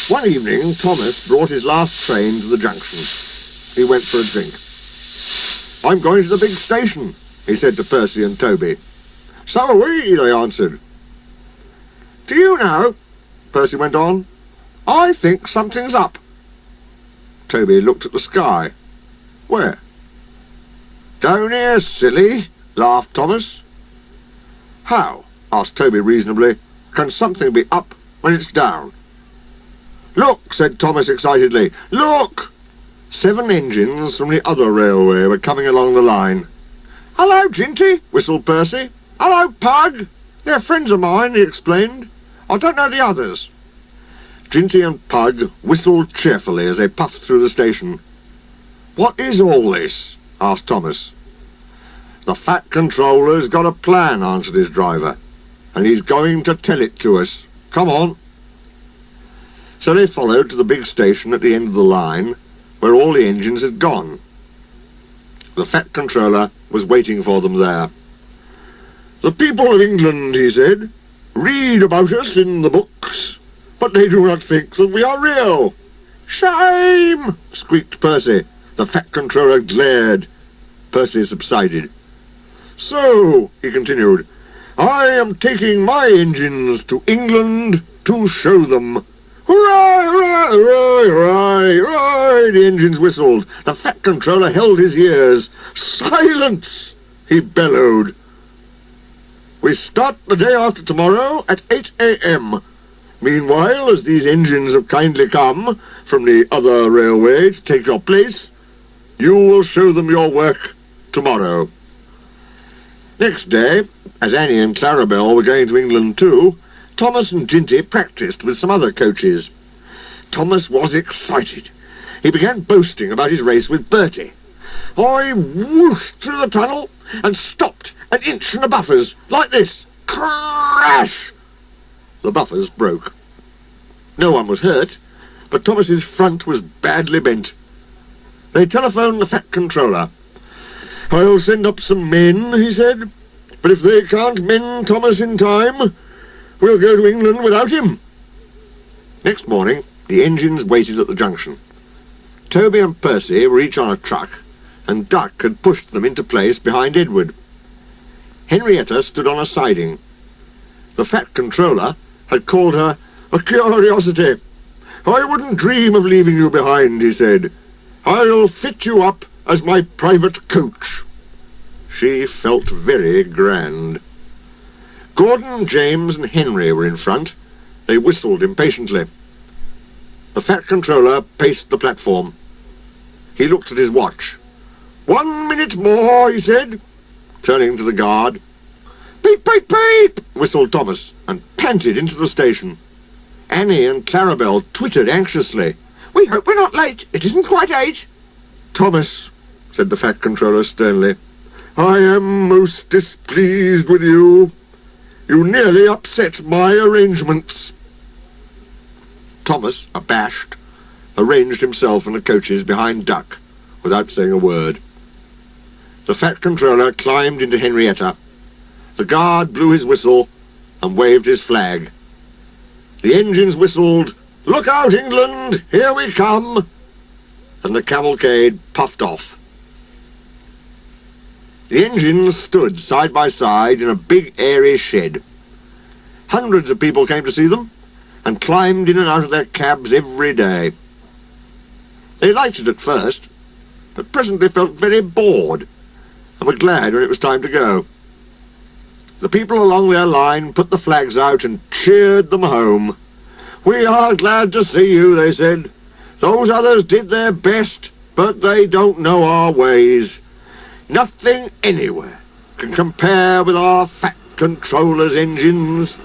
One evening, Thomas brought his last train to the junction. He went for a drink. "I'm going to the big station," he said to Percy and Toby. "So are we," they answered. "Do you know," Percy went on, "I think something's up." Toby looked at the sky. "Where?" "Down here, silly," laughed Thomas. "How," asked Toby reasonably, "can something be up when it's down?" "Look," said Thomas excitedly. "Look!" 7 engines from the other railway were coming along the line. "Hello, Ginty," whistled Percy. "Hello, Pug. They're friends of mine," he explained. "I don't know the others." Ginty and Pug whistled cheerfully as they puffed through the station. "What is all this?" asked Thomas. "The Fat Controller's got a plan," answered his driver, "and he's going to tell it to us. Come on." So they followed to the big station at the end of the line, where all the engines had gone. The Fat Controller was waiting for them there. "The people of England," he said, "read about us in the books, but they do not think that we are real." "Shame!" squeaked Percy. The Fat Controller glared. Percy subsided. "So," he continued, "I am taking my engines to England to show them. Hurrah, hurrah, hurrah, hurrah, hurrah!" The engines whistled. The Fat Controller held his ears. "Silence!" he bellowed. "We start the day after tomorrow at 8 a.m. Meanwhile, as these engines have kindly come from the other railway to take your place, you will show them your work tomorrow." Next day, as Annie and Clarabelle were going to England too, Thomas and Ginty practised with some other coaches. Thomas was excited. He began boasting about his race with Bertie. "I whooshed through the tunnel and stopped an inch from the buffers, like this. Crash!" The buffers broke. No one was hurt, but Thomas's front was badly bent. They telephoned the Fat Controller. "I'll send up some men," he said, "but if they can't mend Thomas in time, we'll go to England without him." Next morning, the engines waited at the junction. Toby and Percy were each on a truck, and Duck had pushed them into place behind Edward. Henrietta stood on a siding. The Fat Controller had called her a curiosity. "I wouldn't dream of leaving you behind," he said. "I'll fit you up as my private coach." She felt very grand. Gordon, James and Henry were in front. They whistled impatiently. The Fat Controller paced the platform. He looked at his watch. "1 minute more," he said, turning to the guard. "Beep, beep, beep," whistled Thomas, and panted into the station. Annie and Clarabelle twittered anxiously. "We hope we're not late. It isn't quite 8. "Thomas," said the Fat Controller sternly, "I am most displeased with you. You nearly upset my arrangements." Thomas, abashed, arranged himself in the coaches behind Duck, without saying a word. The Fat Controller climbed into Henrietta. The guard blew his whistle and waved his flag. The engines whistled, "Look out, England! Here we come!" and the cavalcade puffed off. The engines stood side by side in a big airy shed. Hundreds of people came to see them, and climbed in and out of their cabs every day. They liked it at first, but presently felt very bored, and were glad when it was time to go. The people along their line put the flags out and cheered them home. "We are glad to see you," they said. "Those others did their best, but they don't know our ways. Nothing anywhere can compare with our Fat Controller's engines."